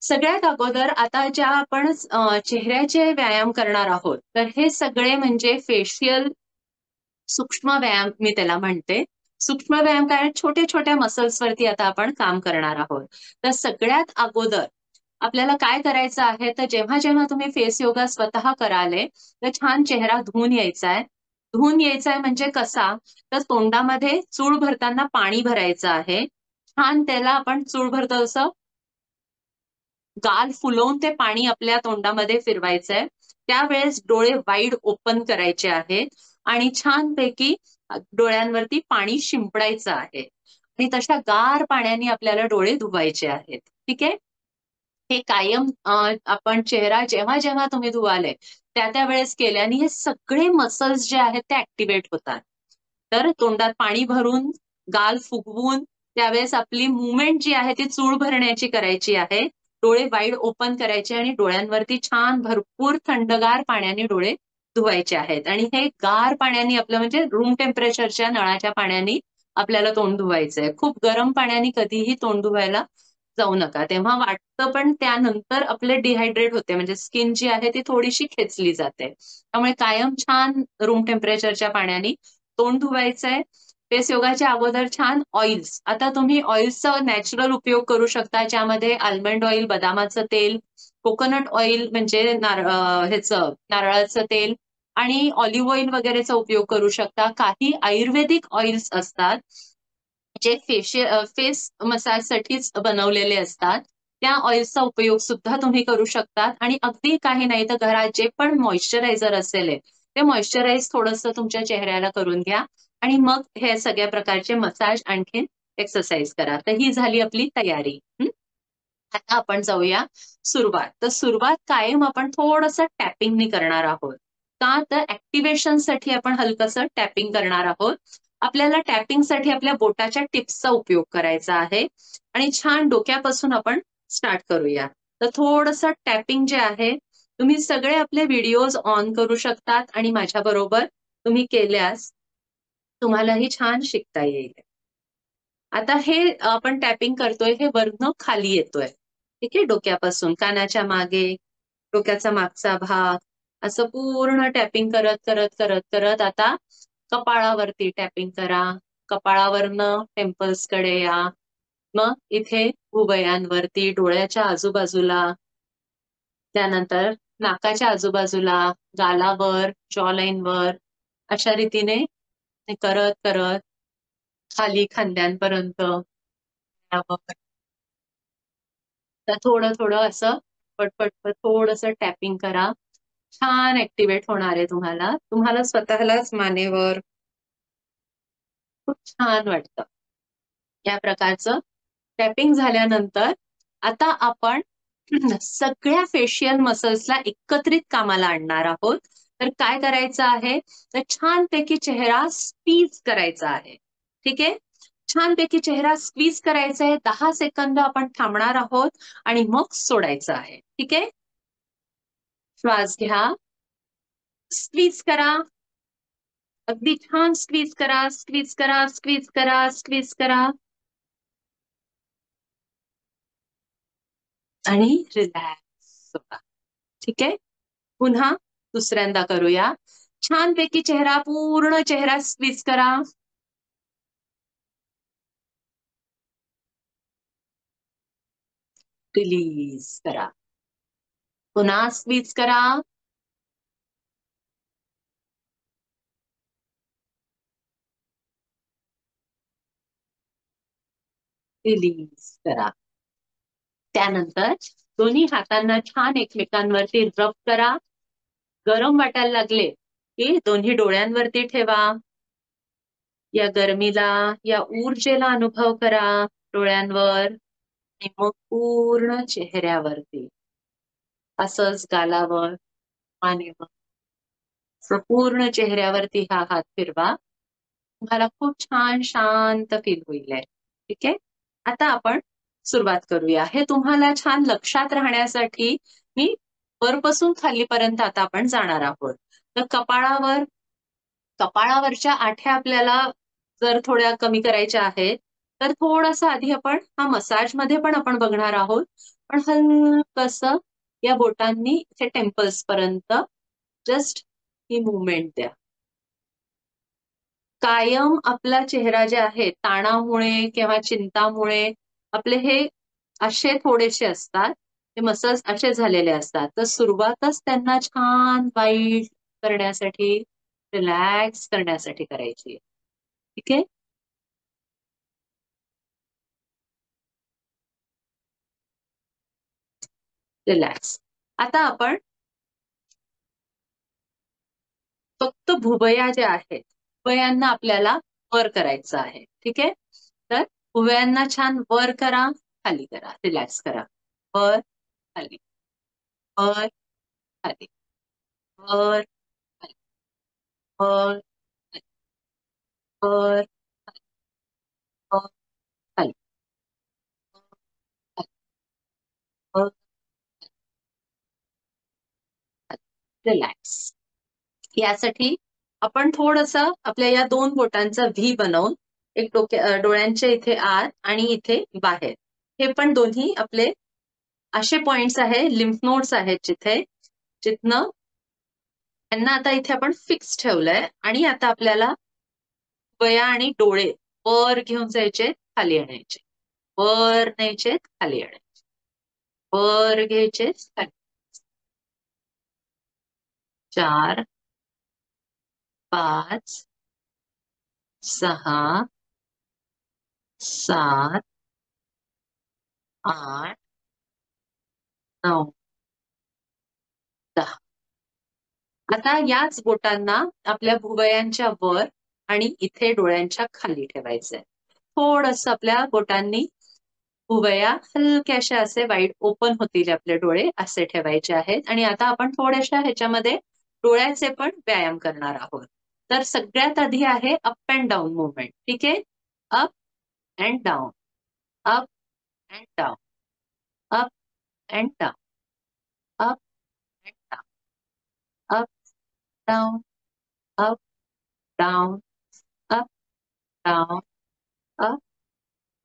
सगळ्यात अगोदर आता ज्या आपण चेहऱ्याचे व्यायाम करणार आहोत, तर हे सगळे म्हणजे फेशियल सूक्ष्म व्यायाम मी त्याला म्हणते. सूक्ष्म व्यायाम काय छोट्या-छोट्या मसल्सवरती आता आपण काम करणार आहोत. तर सगळ्यात अगोदर आपल्याला काय करायचं आहे, तर जेव्हा-जेव्हा तुम्ही फेस योगा स्वतः कराले, तर छान चेहरा धुवून यायचा आहे. धुवून यायचा आहे म्हणजे कसा, तर तोंडामध्ये चूळ भरताना पाणी भरायचं आहे. छान त्याला आपण चूळ भरतो तसं गाल फुलवून ते पाणी आपल्या तोंडामध्ये फिरवायचंय. त्यावेळेस डोळे वाईड ओपन करायचे आहेत आणि छानपैकी डोळ्यांवरती पाणी शिंपडायचं आहे आणि तशा गार पाण्याने आपल्याला डोळे धुवायचे आहेत. ठीक आहे? हे कायम आपण चेहरा जेव्हा-जेव्हा तुम्ही धुवाले, त्या वेळेस केल्याने हे सगळे मसल्स जे आहेत ते ॲक्टिव्हेट होतात. तर तोंडात पाणी भरून, गाल फुगवून, त्यावेळेस आपली मूव्हमेंट जी आहे ती चूळ भरण्याची करायची आहे. डोळे वाईड ओपन करायचे आणि डोळ्यांवरती छान भरपूर थंडगार पाण्याने डोळे धुवायचे आहेत आणि हे गार पाण्याने आपलं म्हणजे रूम टेम्परेचरच्या नळाच्या पाण्याने आपल्याला तोंड धुवायचंय. खूप गरम पाण्याने कधीही तोंड धुवायला जाऊ नका. तेव्हा वाटतं पण त्यानंतर आपले डिहायड्रेट होते म्हणजे स्किन जी आहे ती थोडीशी खेचली जाते. त्यामुळे कायम छान रूम टेम्परेचरच्या पाण्याने तोंड धुवायचंय. फेस योगाच्या अगोदर छान ऑइल्स. आता तुम्ही ऑइल्सचा नॅचरल उपयोग करू शकता, ज्यामध्ये आल्मंड ऑइल, बदामाचं तेल, कोकोनट ऑइल म्हणजे ह्याचं नारळाचं तेल आणि ऑलिव्ह ऑइल वगैरेचा उपयोग करू शकता. काही आयुर्वेदिक ऑइल्स असतात, जे फेस मसाजसाठीच बनवलेले असतात. त्या ऑइल्सचा उपयोग सुद्धा तुम्ही करू शकतात आणि अगदी काही नाही तर घरात जे पण मॉइश्चरायझर असेल ते मॉइश्चराइज थोडंसं तुमच्या चेहऱ्याला करून घ्या आणि मग हे सगळ्या प्रकारचे मसाज आणखीन एक्सरसाइज करा. तर ही झाली आपली तयारी. आता आपण जाऊया सुरुवात. तर सुरुवात कायम आपण थोडंसं टॅपिंगनी करणार आहोत. का तर ॲक्टिव्हेशनसाठी आपण हलकसं टॅपिंग करणार आहोत. आपल्याला टॅपिंगसाठी आपल्या बोटाच्या टिप्सचा उपयोग करायचा आहे आणि छान डोक्यापासून आपण स्टार्ट करूया. तर थोडंसं टॅपिंग जे आहे, तुम्ही सगळे आपले व्हिडिओज ऑन करू शकतात आणि माझ्याबरोबर तुम्ही केल्यास तुम्हालाही छान शिकता येईल. आता हे आपण टॅपिंग करतोय हे वरनं खाली येतोय. ठीक आहे? डोक्यापासून कानाच्या मागे, डोक्याचा मागचा भाग असं पूर्ण टॅपिंग करत, करत, करत, करत आता कपाळावरती टॅपिंग करा. कपाळावरनं टेम्पल्सकडे या. मग इथे भुवयांवरती, डोळ्याच्या आजूबाजूला, त्यानंतर नाकाच्या आजूबाजूला, गालावर, जॉ लाईनवर अशा रीतीने ते करत, करत खाली खांद्यांपर्यंत तर थोडं-थोडं असं पट-पट थोडंसं टॅपिंग करा. छान ॲक्टिव्हेट होणार आहे तुम्हाला. तुम्हाला स्वतःलाच मानेवर खूप छान वाटतं. या प्रकारचं टॅपिंग झाल्यानंतर आता आपण सगळ्या फेशियल मसल्सला एकत्रित कामाला आणणार आहोत. तर काय करायचं आहे? तर छानपैकी चेहरा स्क्वीज करायचा आहे. ठीक आहे? छानपैकी चेहरा स्क्वीज करायचा आहे. 10 सेकंद आपण थांबणार आहोत आणि मग सोडायचं आहे. ठीक आहे? श्वास घ्या, स्क्वीज करा. अगदी छान स्क्वीज करा, स्क्वीज करा, स्क्वीज करा, स्क्वीज करा आणि रिलॅक्स होता. ठीक आहे? पुन्हा दुसऱ्यांदा करूया. छानपैकी चेहरा पूर्ण चेहरा स्क्वीज करा. रिलीज करा. पुन्हा स्क्वीज करा. रिलीज करा. त्यानंतर दोन्ही हातांना छान एकमेकांवरती रब करा. गरम वाटायला लागले की दोन्ही डोळ्यांवरती ठेवा. या गरमीला, या ऊर्जेला अनुभव करा डोळ्यांवर आणि मग पूर्ण चेहऱ्यावरती. असंच गालावर, मानेवर, पूर्ण चेहऱ्यावरती हा हात फिरवा. तुम्हाला खूप छान शांत फील होईल. ठीक आहे? आता आपण सुरुवात करूया. हे तुम्हाला छान लक्षात राहण्यासाठी मी वरपासून खालीपर्यंत आता आपण जाणार आहोत. तर कपाळावरच्या आठ्या आपल्याला जर थोड्या कमी करायच्या आहेत, तर थोडंसं आधी आपण हा मसाजमध्ये पण आपण बघणार आहोत. पण हलकसं या बोटांनी इथे टेम्पल्स पर्यंत जस्ट ही मुवमेंट द्या. कायम आपला चेहरा जे आहे ताणामुळे किंवा चिंतामुळे आपले हे असे थोडेसे असतात, ते मसल्स असे झालेले असतात. तर सुरुवातच त्यांना छान वाईट करण्यासाठी, रिलॅक्स करण्यासाठी करायची. ठीक आहे. रिलॅक्स. आता आपण फक्त भुवया ज्या आहेत, भुवयांना आपल्याला वर करायचं आहे. ठीक आहे. तर भुवयांना छान वर करा, खाली करा, रिलॅक्स करा. वर, खाली, वर, खाली, वर, खाली, वर, खाली, वर, वर, खाली, खाली, वर, खाली. रिलॅक्स. यासाठी आपण थोडंसं आपल्या या दोन बोटांचा व्ही बनवून एक डोळ्यांच्या इथे आत आणि इथे बाहेर, हे पण दोन्ही आपले असे पॉइंट्स आहे, लिम्फ नोड्स आहेत जिथे, जिथनं त्यांना आता इथे आपण फिक्स ठेवलंय. आणि आता आपल्याला वया आणि डोळे वर घेऊन जायचे, खाली आणायचे, वर न्यायचे, खाली आणायचे, वर घ्यायचे, खाली. 4, 5, 6, 7, 8, 9, 10. आता याच बोटांना आपल्या भुवयांच्या वर आणि इथे डोळ्यांच्या खाली ठेवायचंय. थोडस आपल्या बोटांनी भुवया हलक्याशा असे वाईड ओपन होतील आपले डोळे असे ठेवायचे आहेत. आणि आता आपण थोड्याशा ह्याच्यामध्ये डोळ्याचे पण व्यायाम करणार आहोत. तर सगळ्यात आधी आहे अप अँड डाऊन मुवमेंट. ठीक आहे. Up and down, up and down, up and down, up and down, up down, up down, up down, up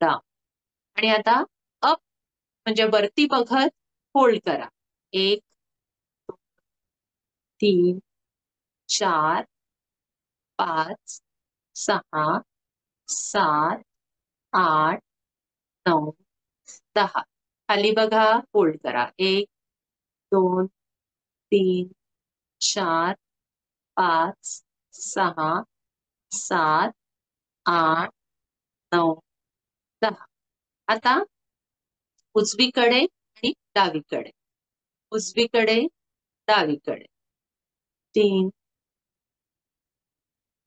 down. आणि आता अप म्हणजे वरती बघत होल्ड करा. 1, 3, 4, 5, 6, 7, 8, 9, 10. खाली बघा, होल्ड करा. 1, 2, 3, 4, 5, 6, 7, 8, 9, 10. आता उजवीकडे आणि डावीकडे, उजवीकडे, डावीकडे. 3,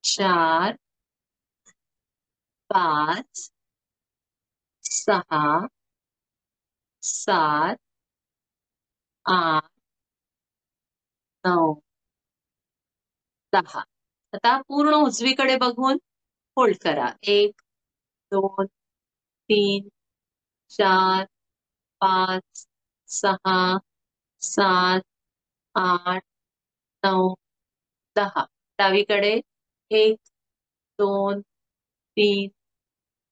4, 5, 6, 7, 8, 9, 10. आता पूर्ण उजवीकडे बघून होल्ड करा. 1, 2, 3, 4, 5, 6, 7, 8, 9, 10. डावीकडे 1, 2, 3,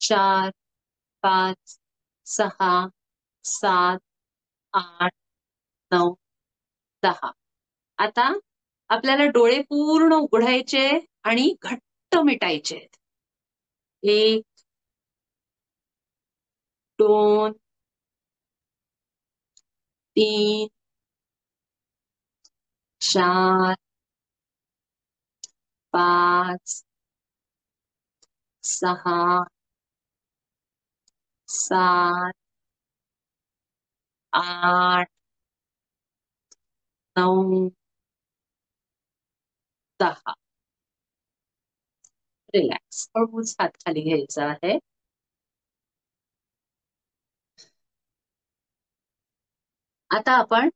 4, 5, 6, 7, 8, 9, 10. आता आपल्याला डोळे पूर्ण उघडायचे आणि घट्ट मिटायचे. 1, 2, 3, 4, 5, 6, 7, 8, 9, 10. रिलॅक्स. हळूच हात खाली घ्यायचा आहे. आता आपण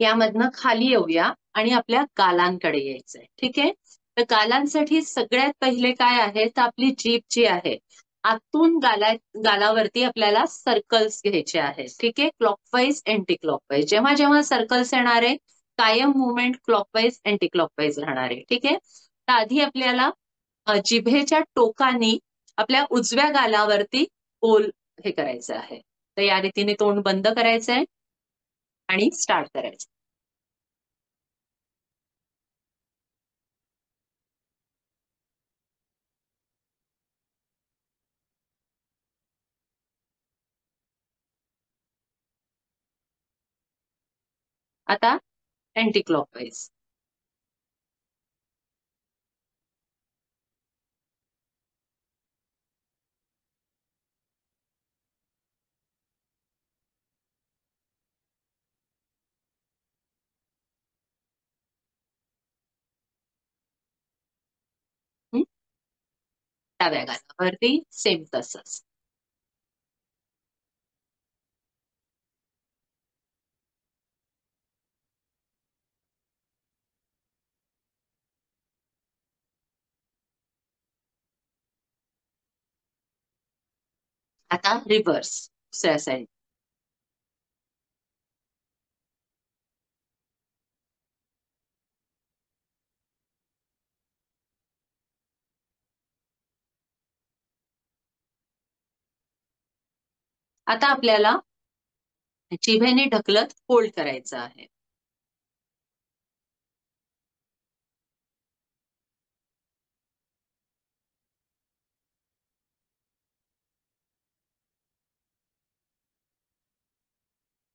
यामधनं खाली येऊया आणि आपल्या गालांकडे यायचंय. ठीक आहे. तर गालांसाठी सगळ्यात पहिले काय आहे, तर आपली जीभ जी आहे, आतून गालावरती आपल्याला सर्कल्स घ्यायचे आहेत. ठीक आहे. Clockwise, anti clockwise. जेव्हा जेव्हा सर्कल्स येणार आहे, कायम मुवमेंट क्लॉकवाईज, अँटी क्लॉकवाईज राहणार आहे. ठीक आहे. तर आधी आपल्याला जिभेच्या टोकानी आपल्या उजव्या गालावरती गोल हे करायचं आहे. तर या रीतीने तोंड बंद करायचंय आणि स्टार्ट करायचं. आता अँटी क्लॉकवाईज. डाव्या गालावरती सेम तसंच. आता रिव्हर्स दुसऱ्या साईड. आता आपल्याला जिभेने ढकलत होल्ड करायचं आहे.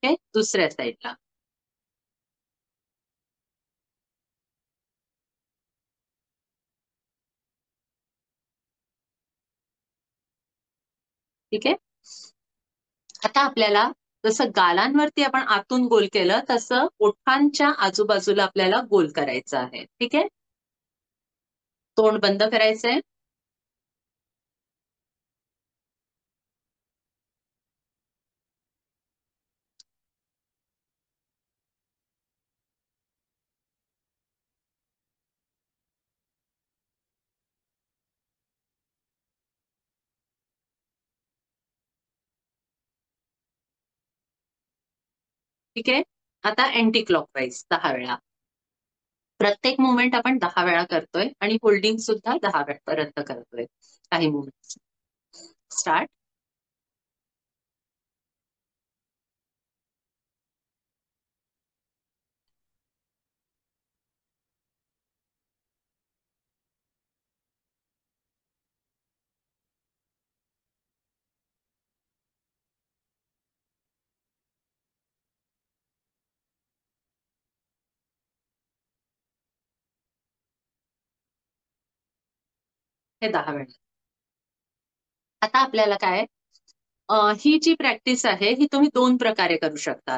ओके, दुसऱ्या साईडला. ठीक आहे. आता आपल्याला जसं गालांवरती आपण आतून गोल केलं तसं ओठांच्या आजूबाजूला आपल्याला गोल करायचं आहे. ठीक आहे. तोंड बंद करायचंय. ठीक आहे. आता अँटी क्लॉकवाईज 10 वेळा. प्रत्येक मुवमेंट आपण 10 वेळा करतोय आणि होल्डिंग सुद्धा 10 वेळापर्यंत करतोय. काही मुवमेंट. स्टार्ट. हे 10 वेळा. आता आपल्याला काय, ही जी प्रॅक्टिस आहे ही तुम्ही 2 प्रकारे करू शकता.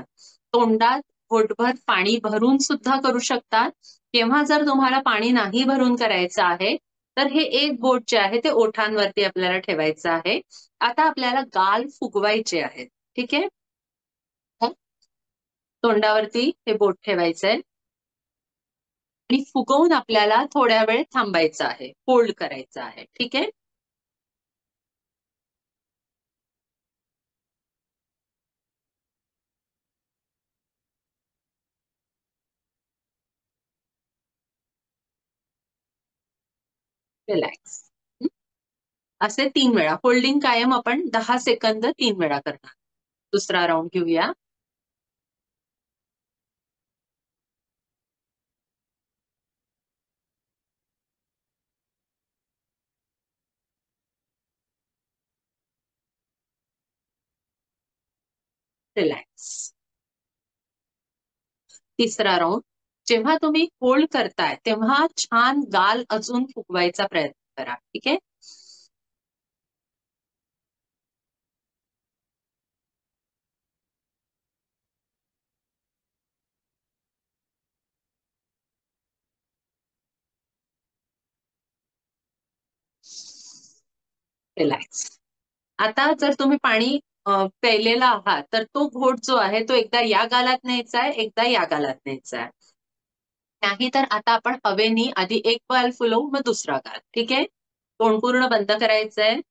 तोंडात घोटभर पाणी भरून सुद्धा करू शकता, किंवा जर तुम्हाला पाणी नाही भरून करायचं आहे तर हे एक बोट जे आहे ते ओठांवरती आपल्याला ठेवायचं आहे. आता आपल्याला गाल फुगवायचे आहेत. ठीक आहे. तोंडावरती हे बोट ठेवायचंय आणि फुगवून आपल्याला थोड्या वेळ थांबायचं आहे, होल्ड करायचं आहे. ठीक आहे. रिलॅक्स. असे 3 वेळा होल्डिंग कायम आपण 10 सेकंद 3 वेळा करणार. दुसरा राऊंड घेऊया. रिलॅक्स. तिसरा राऊंड. जेव्हा तुम्ही होल्ड करताय तेव्हा छान गाल अजून फुगवायचा प्रयत्न करा. ठीक आहे. रिलॅक्स. आता जर तुम्ही पाणी प्यायलेला आहात तर तो घोट जो आहे तो एकदा या गालात न्यायचा आहे, एकदा या गालात न्यायचा आहे. नाही तर आता आपण हवेनी आधी एक गाल फुलवू मग दुसरा गाल. ठीक आहे. तोंड पूर्ण बंद करायचंय.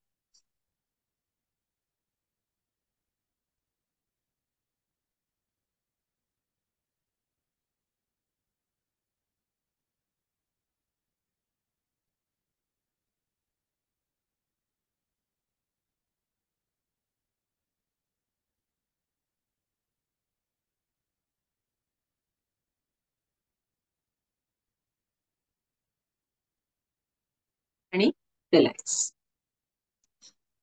आणि रिलॅक्स.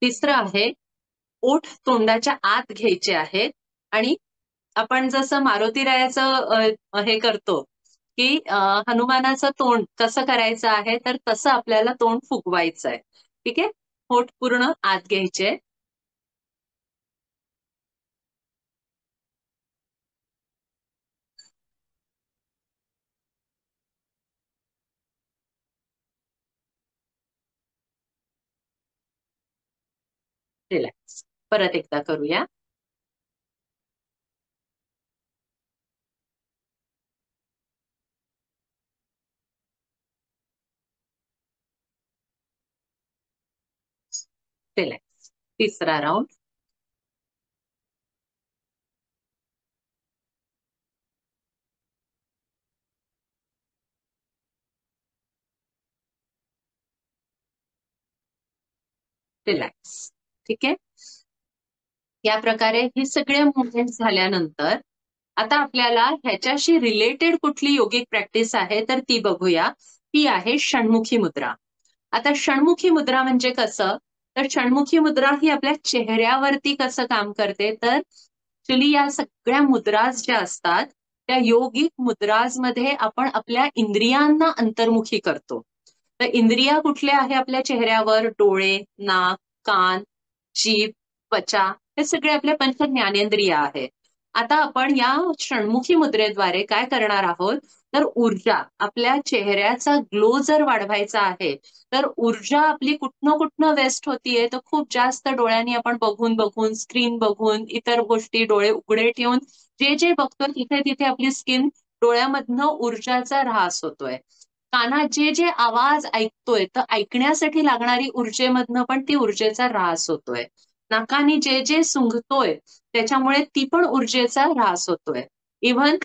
तिसरं आहे, ओठ तोंडाच्या आत घ्यायचे आहेत आणि आपण जसं मारुती रायाचं हे करतो की हनुमानाचं तोंड कसं करायचं आहे, तर तसं आपल्याला तोंड फुगवायचं आहे. ठीक आहे, ओठ पूर्ण आत घ्यायचे. रिलॅक्स. परत एकदा करूया. रिलॅक्स. तिसरा राऊंड. रिलॅक्स. ठीक आहे, या प्रकारे हे सगळे मुवमेंट झाल्यानंतर आता आपल्याला ह्याच्याशी रिलेटेड कुठली योगिक प्रॅक्टिस आहे तर ती बघूया. ती आहे षण्मुखी मुद्रा. आता षण्मुखी मुद्रा म्हणजे कसं, तर षण्मुखी मुद्रा ही आपल्या चेहऱ्यावरती कसं काम करते, तर ऍक्च्युली या सगळ्या मुद्राज ज्या असतात त्या योगिक मुद्राजमध्ये आपण आपल्या इंद्रियांना अंतर्मुखी करतो. तर इंद्रिया कुठल्या आहे आपल्या चेहऱ्यावर? डोळे, नाक, कान, जीभ, त्वचा, हे सगळे आपल्या पंच ज्ञानेंद्रिय आहे. आता आपण या षण्मुखी मुद्रेद्वारे काय करणार आहोत, तर ऊर्जा, आपल्या चेहऱ्याचा ग्लो जर वाढवायचा आहे, तर ऊर्जा आपली कुठनं कुठनं वेस्ट होतीये, तर खूप जास्त डोळ्यांनी आपण बघून बघून, स्क्रीन बघून, इतर गोष्टी डोळे उघडे ठेवून जे जे बघतोय तिथे तिथे आपली स्किन, डोळ्यामधनं ऊर्जाचा ऱ्हास होतोय. कानात जे जे आवाज ऐकतोय तर ऐकण्यासाठी लागणारी ऊर्जेमधनं पण ती ऊर्जेचा ऱ्हास होतोय. नाकाने जे जे सुंघतोय त्याच्यामुळे ती पण ऊर्जेचा ऱ्हास होतोय. इव्हन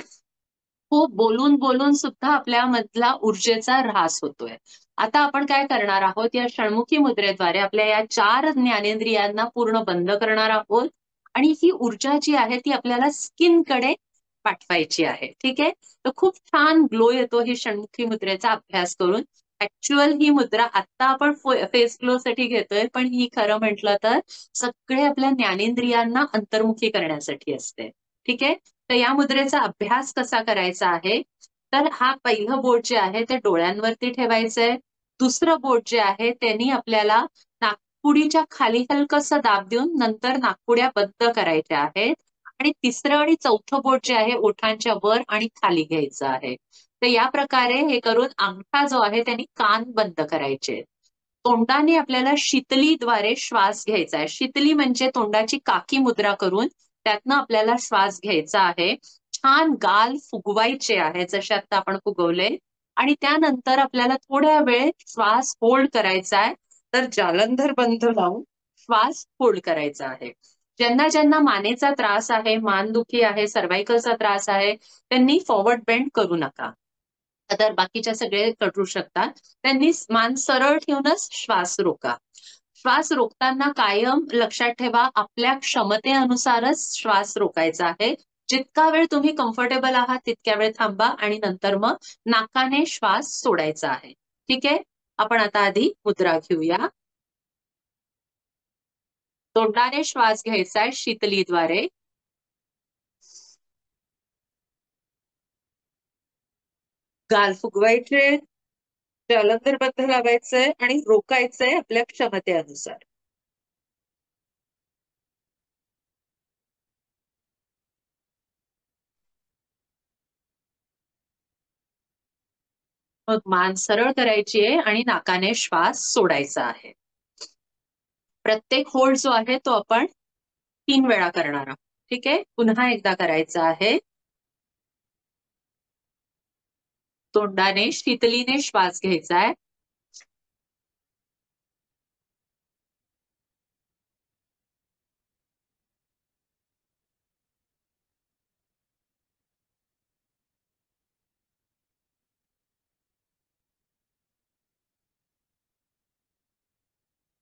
खूप बोलून बोलून सुद्धा आपल्यामधला ऊर्जेचा ऱ्हास होतोय. आता आपण काय करणार आहोत, या षण्मुखी मुद्रेद्वारे आपल्या या 4 ज्ञानेंद्रियांना पूर्ण बंद करणार आहोत आणि ही ऊर्जा जी आहे ती आपल्याला स्किनकडे पाठवायची आहे. ठीक आहे, तर खूप छान ग्लो येतो ही षण्मुखी मुद्रेचा अभ्यास करून. ऍक्च्युअल ही मुद्रा आता आपण फेस ग्लो साठी घेतोय, पण ही खरं म्हटलं तर सगळे आपल्या ज्ञानेंद्रियांना अंतर्मुखी करण्यासाठी असते. ठीक आहे, तर या मुद्रेचा अभ्यास कसा करायचा आहे, तर हा पहिलं बोट जे आहे ते डोळ्यांवरती ठेवायचंय. दुसरं बोट जे आहे त्यांनी आपल्याला नाकपुडीच्या खाली हलकसं दाब देऊन नंतर नाकपुड्या बंद करायच्या आहेत. आणि तिसरं आणि चौथं बोट जे आहे ओठांच्या वर आणि खाली घ्यायचं आहे. तर या प्रकारे हे करून अंगठा जो आहे त्यांनी कान बंद करायचे. तोंडाने आपल्याला शीतलीद्वारे श्वास घ्यायचा आहे. शीतली म्हणजे तोंडाची काकी मुद्रा करून त्यातनं आपल्याला श्वास घ्यायचा आहे. छान गाल फुगवायचे आहे जसे आता आपण फुगवले. आणि त्यानंतर आपल्याला थोड्या वेळ श्वास होल्ड करायचा आहे. तर जालंधर बंद लावून श्वास होल्ड करायचा आहे. ज्यांना ज्यांना मानेचा त्रास आहे, मानदुखी आहे, सर्वायकलचा त्रास आहे, त्यांनी फॉरवर्ड बेंड करू नका. तर बाकीच्या सगळे करू शकतात. त्यांनी मान सरळ ठेवूनच श्वास रोका. श्वास रोखताना कायम लक्षात ठेवा, आपल्या क्षमतेनुसारच श्वास रोकायचा आहे. जितका वेळ तुम्ही कम्फर्टेबल आहात तितक्या वेळ थांबा आणि नंतर मग नाकाने श्वास सोडायचा आहे. ठीक आहे, आपण आता आधी मुद्रा घेऊया. तोंडाने श्वास घ्यायचा आहे शीतलीद्वारे. गाल फुगवायचे, जालंधर बंद लावायचंय आणि रोकायचंय आपल्या क्षमतेनुसार. मग मान सरळ करायची आहे आणि नाकाने श्वास सोडायचा आहे. प्रत्येक होल्ड जो आहे तो आपण 3 वेळा करणार आहोत. ठीक आहे, पुन्हा एकदा करायचा आहे. तोंडाने शीतलीने श्वास घ्यायचा आहे.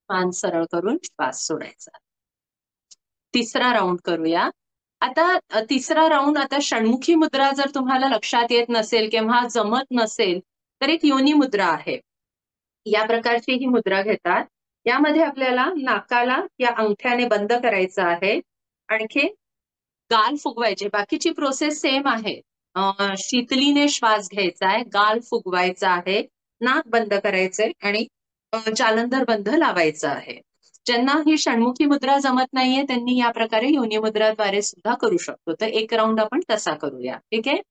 मान सरळ करून श्वास सोडायचा. तिसरा राऊंड करूया. आता तिसरा राऊंड, आता षण्मुखी मुद्रा जर तुम्हाला लक्षात येत नसेल किंवा जमत नसेल तर एक योनी मुद्रा आहे. या प्रकारची ही मुद्रा घेतात. यामध्ये आपल्याला नाकाला या अंगठ्याने बंद करायचं आहे. आणखी गाल फुगवायचे. बाकीची प्रोसेस सेम आहे. शीतलीने श्वास घ्यायचा आहे, गाल फुगवायचा आहे, नाक बंद करायचंय आणि जालंधर बंध लावायचा आहे. ज्यांना ही षण्मुखी मुद्रा जमत नाहीये त्यांनी या प्रकारे योनी मुद्राद्वारे सुद्धा करू शकतो. तर एक राऊंड आपण तसा करूया. ठीक आहे.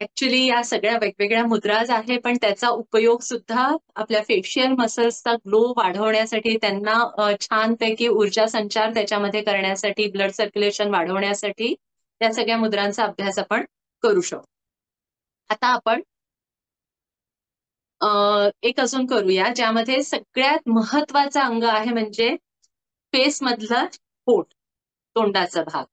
ऍक्च्युली या सगळ्या वेगवेगळ्या मुद्राज आहे, पण त्याचा उपयोग सुद्धा आपल्या फेशियल मसल्सचा ग्लो वाढवण्यासाठी, त्यांना छानपैकी ऊर्जा संचार त्याच्यामध्ये करण्यासाठी, ब्लड सर्क्युलेशन वाढवण्यासाठी त्या सगळ्या मुद्रांचा अभ्यास आपण करू शकतो. आता आपण एक अजून करूया, ज्यामध्ये सगळ्यात महत्वाचा अंग आहे म्हणजे फेस मधलं पोट, तोंडाचा भाग.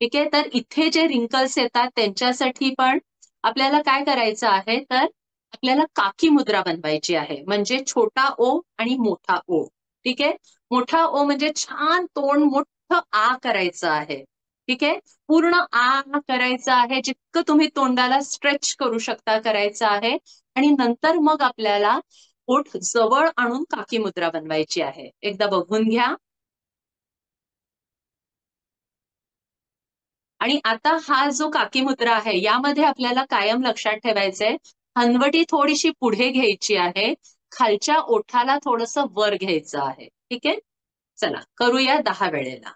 ठीक आहे. तर इथे जे रिंकल्स येतात त्यांच्यासाठी पण आपल्याला काय करायचं आहे, तर आपल्याला काकी मुद्रा बनवायची आहे. म्हणजे छोटा ओ आणि मोठा ओ. ठीक आहे. मोठा ओ म्हणजे छान तोंड मोठं आ करायचं आहे. ठीक आहे. पूर्ण आ करायचं आहे. जितकं तुम्ही तोंडाला स्ट्रेच करू शकता करायचं आहे. आणि नंतर मग आपल्याला ओठ जवळ आणून काकी मुद्रा बनवायची आहे. एकदा बघून घ्या. आणि आता हा जो काकी मुद्रा आहे, यामध्ये आपल्याला कायम लक्षात ठेवायचंय, हनवटी थोडीशी पुढे घ्यायची आहे, खालच्या ओठाला थोडंसं वर घ्यायचं आहे. ठीक आहे. चला करूया 10 वेळेला.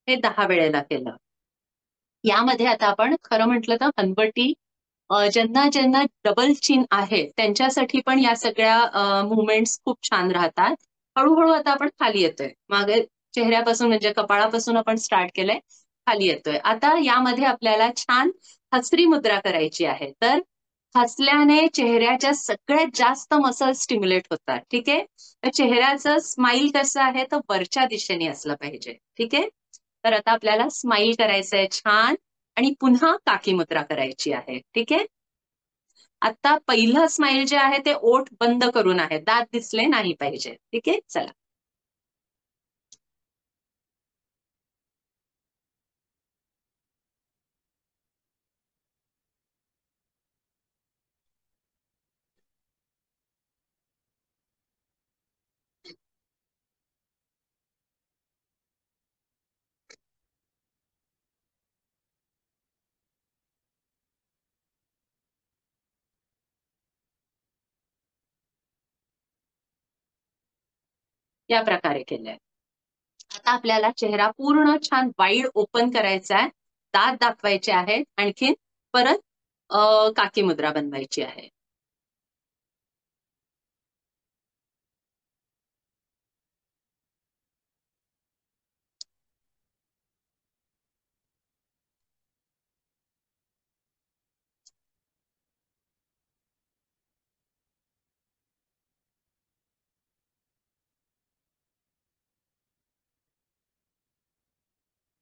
हे 10 वेळेला केलं. यामध्ये आता आपण खरं म्हटलं तर हनवटी, ज्यांना ज्यांना डबल चिन आहे त्यांच्यासाठी पण या सगळ्या मुवमेंट्स खूप छान राहतात. हळूहळू आता आपण खाली येतोय. मागे चेहऱ्यापासून म्हणजे कपाळापासून आपण स्टार्ट केलंय, खाली येतोय. आता यामध्ये आपल्याला छान हसरी मुद्रा करायची आहे. तर हसल्याने चेहऱ्याच्या सगळ्यात जास्त मसल स्टिम्युलेट होतात. ठीक आहे. तर चेहऱ्याचं स्माईल कसं आहे तर वरच्या दिशेने असलं पाहिजे. ठीक आहे. तर आता आपल्याला स्माईल करायचंय छान आणि पुन्हा काकी मुद्रा करायची आहे. ठीक आहे. आता पहिलं स्माईल जे आहे ते ओठ बंद करून आहे, दात दिसले नाही पाहिजे. ठीक आहे. चला. या प्रकारे केलंय. आता आपल्याला चेहरा पूर्ण छान वाईड ओपन करायचा आहे, दात दाखवायचे आहेत, आणखीन परत काकी मुद्रा बनवायची आहे.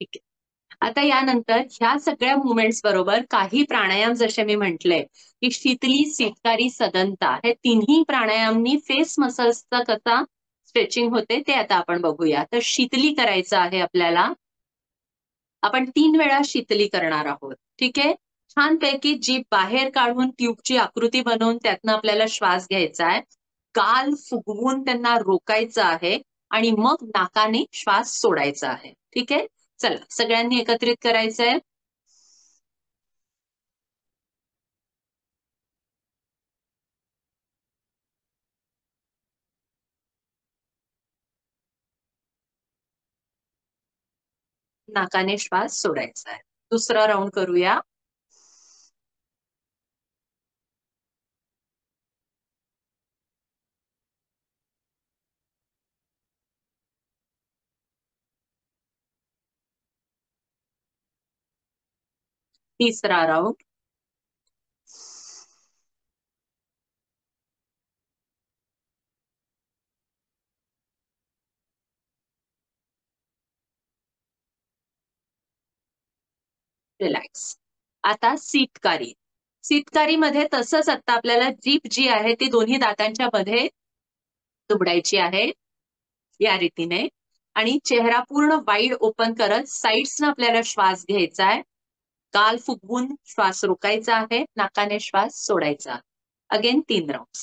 ठीक आहे. आता यानंतर ह्या सगळ्या मुवमेंट्स बरोबर काही प्राणायाम जसे मी म्हटले, की शीतली, सितकारी, सदनता हे तिन्ही प्राणायामनी फेस मसल्सचा कसा स्ट्रेचिंग होते ते आता आपण बघूया. तर शीतली करायचं आहे आपल्याला. आपण 3 वेळा शीतली करणार आहोत. ठीक आहे. छानपैकी जीभ बाहेर काढून ट्यूबची आकृती बनवून त्यातनं आपल्याला श्वास घ्यायचा आहे. गाल फुगवून त्यांना रोकायचं आहे आणि मग नाकाने श्वास सोडायचा आहे. ठीक आहे. चला सगळ्यांनी एकत्रित करायचंय. नाकाने श्वास सोडायचा आहे. दुसरा राऊंड करूया. तिसरा राऊंड. रिलॅक्स. आता शीतकारी. शीतकारीमध्ये तसंच आता आपल्याला जीभ जी आहे ती दोन्ही दातांच्या मध्ये दुबडायची आहे या रीतीने, आणि चेहरा पूर्ण वाईड ओपन करत साईड्सनं आपल्याला श्वास घ्यायचा आहे. गाल फुगवून श्वास रोकायचा आहे, नाकाने श्वास सोडायचा. Again 3 round.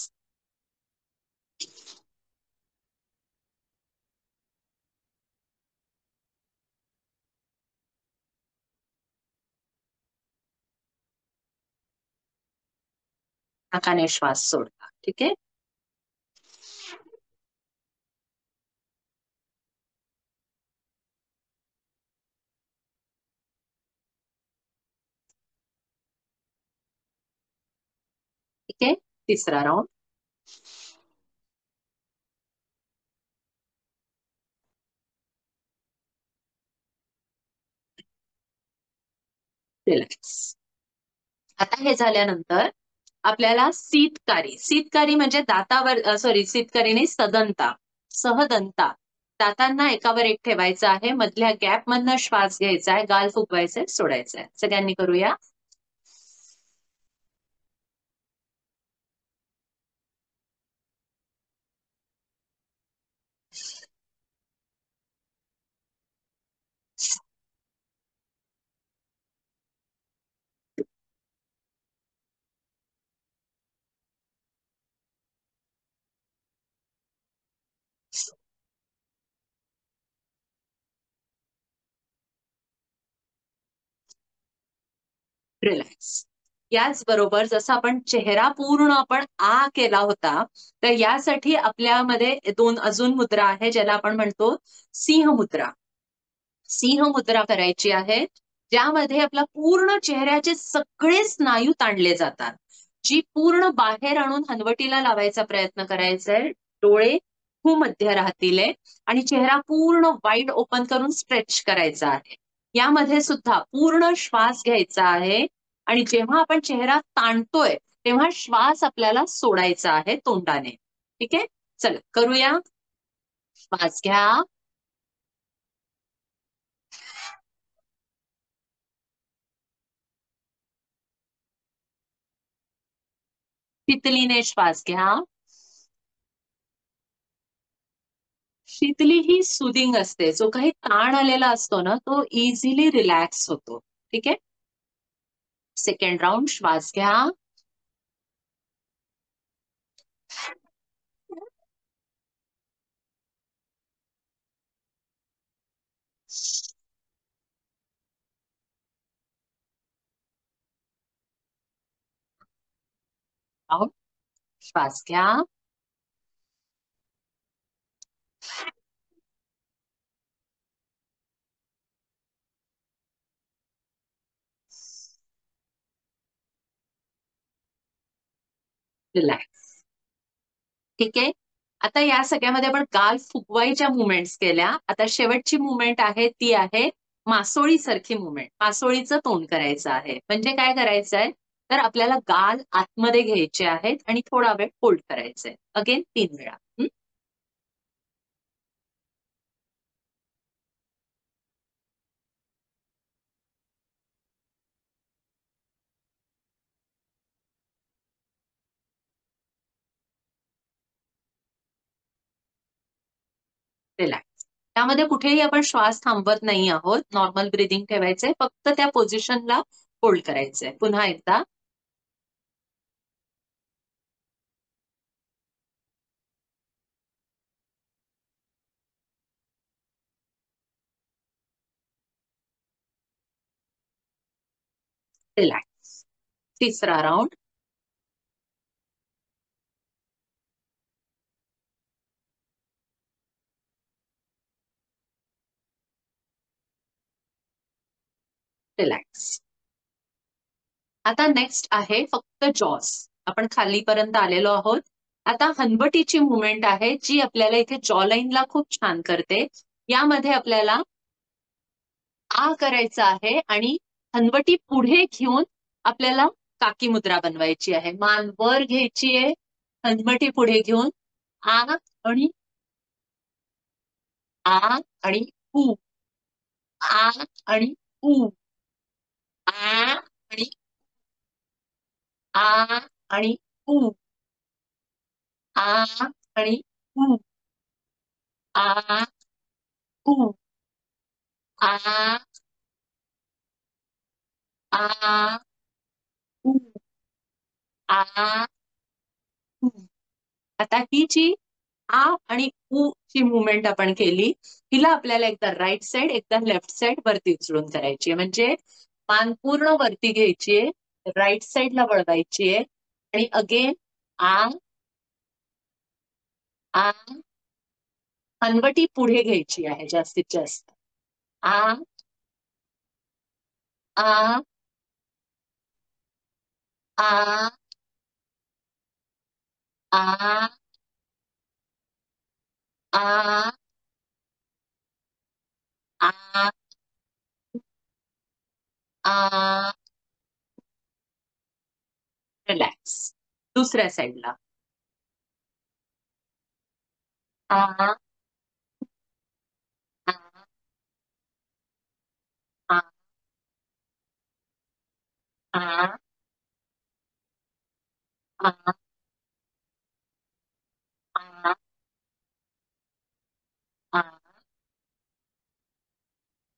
नाकाने श्वास सोडता. ठीक आहे. ठीक आहे. तिसरा राऊंड. रिलॅक्स. आता हे झाल्यानंतर आपल्याला शीतकारी. शीतकारी म्हणजे दातावर, सॉरी शीतकारी नाही, सदंता, सहदंता. दातांना एकावर एक ठेवायचं आहे, मधल्या गॅप मधनं श्वास घ्यायचा आहे, गाल फुगवायचे, सोडायचं आहे. सगळ्यांनी करूया. रिलॅक्स. याचबरोबर जसं आपण चेहरा पूर्ण आपण आ केला होता, तर यासाठी आपल्यामध्ये दोन अजून मुद्रा आहे, ज्याला आपण म्हणतो सिंह मुद्रा. सिंह मुद्रा करायची आहे, ज्यामध्ये आपला पूर्ण चेहऱ्याचे सगळे स्नायू ताणले जातात. जी पूर्ण बाहेर आणून हनवटीला लावायचा प्रयत्न करायचा आहे. डोळे भूमध्य राहतील आणि चेहरा पूर्ण वाईड ओपन करून स्ट्रेच करायचा आहे. यामध्ये सुद्धा पूर्ण श्वास घ्यायचा आहे, आणि जेव्हा आपण चेहरा ताणतोय तेव्हा श्वास आपल्याला सोडायचा आहे तोंडाने. ठीक आहे. चला करूया. श्वास घ्या. तितलीने श्वास घ्या. शीतली ही सुदिंग असते. जो काही ताण आलेला असतो ना, तो इझिली रिलॅक्स होतो. ठीक आहे. Second round. श्वास घ्या. राऊंड. श्वास घ्या. रिलॅक्स. ठीक आहे. आता या सगळ्यामध्ये आपण गाल फुगवायच्या मुवमेंट्स केल्या. आता शेवटची मुवमेंट आहे ती आहे मासोळी सारखी मुवमेंट. मासोळीचं तोंड करायचं आहे. म्हणजे काय करायचं आहे, तर आपल्याला गाल आतमध्ये घ्यायचे आहेत आणि थोडा वेळ होल्ड करायचंय. अगेन 3 वेळा. रिलॅक्स. त्यामध्ये कुठेही आपण श्वास थांबवत नाही आहोत. नॉर्मल ब्रिदिंग ठेवायचंय. फक्त त्या पोझिशनला होल्ड करायचंय. पुन्हा एकदा. रिलॅक्स. तिसरा राऊंड. रिलॅक्स. आता नेक्स्ट आहे फक्त जॉस. आपण खालीपर्यंत आलेलो आहोत. आता हनवटीची मुवमेंट आहे, जी आपल्याला इथे जॉ लाईनला खूप छान करते. यामध्ये आपल्याला आ करायचं आहे आणि हनवटी पुढे घेऊन आपल्याला काकी मुद्रा बनवायची आहे. मान वर घ्यायची आहे, हनवटी पुढे घेऊन आ आणि आ आणि उ, आ आणि उ, आ आणि आ आणि उ, आ आणि उ, आ उ, आ आ उ, आ उ. आता ही जी आ आणि उ ची मुवमेंट आपण केली, हिला आपल्याला एकदा राईट साइड एकदा लेफ्ट साइड वरती उचलून करायची आहे. म्हणजे मान पूर्ण वरती घ्यायची आहे, राईट साइडला वळवायची आहे आणि अगेन आ आ, हनवटी पुढे घ्यायची आहे जास्तीत जास्त. आ आ आ आ आ आ आ. रिलॅक्स. दुसऱ्या साईडला आ आ आ आ आ आ आ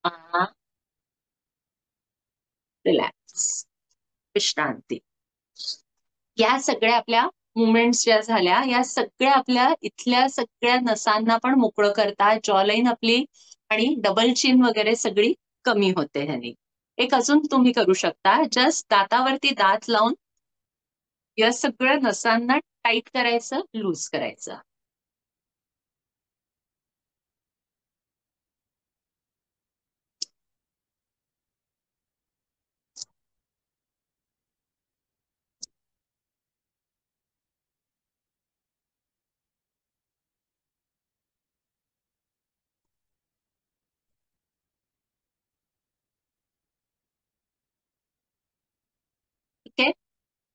आ. रिलॅक्स. विश्रांती. या सगळ्या आपल्या मुवमेंट्स ज्या झाल्या, या सगळ्या आपल्या इथल्या सगळ्या नसांना पण मोकळं करतात. जॉलाईन आपली आणि डबल चिन वगैरे सगळी कमी होते ह्यानी. एक अजून तुम्ही करू शकता, जस्ट दातावरती दात लावून या सगळ्या नसांना टाईट करायचं, लूज करायचं. ठीक आहे.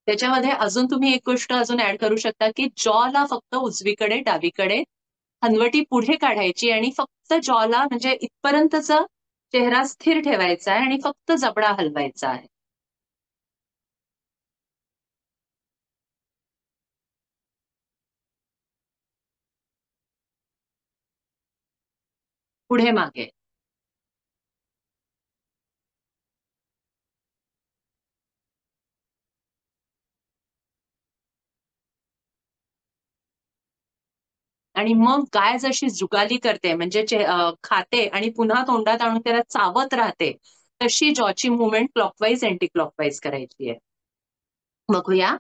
त्याच्यामध्ये अजून तुम्ही एक गोष्ट अजून ऍड करू शकता की जॉला फक्त उजवीकडे डावीकडे हनवटी पुढे काढायची आणि फक्त जॉला म्हणजे इथपर्यंतचा चेहरा स्थिर ठेवायचा आहे आणि फक्त जबडा हलवायचा आहे. पुढे मागे. आणि मग गाय जशी जुगाली करते म्हणजे खाते आणि पुन्हा तोंडात आणून त्याला चावत राहते, तशी जॉची मुवमेंट क्लॉकवाईज अँटी क्लॉकवाईज करायची आहे. बघूया.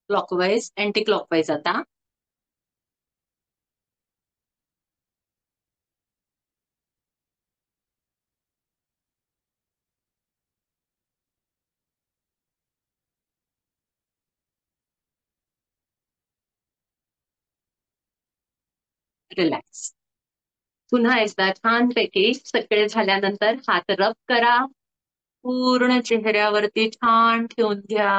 Clockwise anti clockwise. आता रिलॅक्स. पुन्हा एकदा छानपैकी सगळे झाल्यानंतर हात रब करा, पूर्ण चेहऱ्यावरती छान ठेवून घ्या.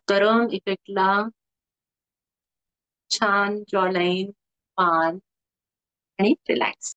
गरम इफेक्टला छान जॉलाईन, मान आणि रिलॅक्स.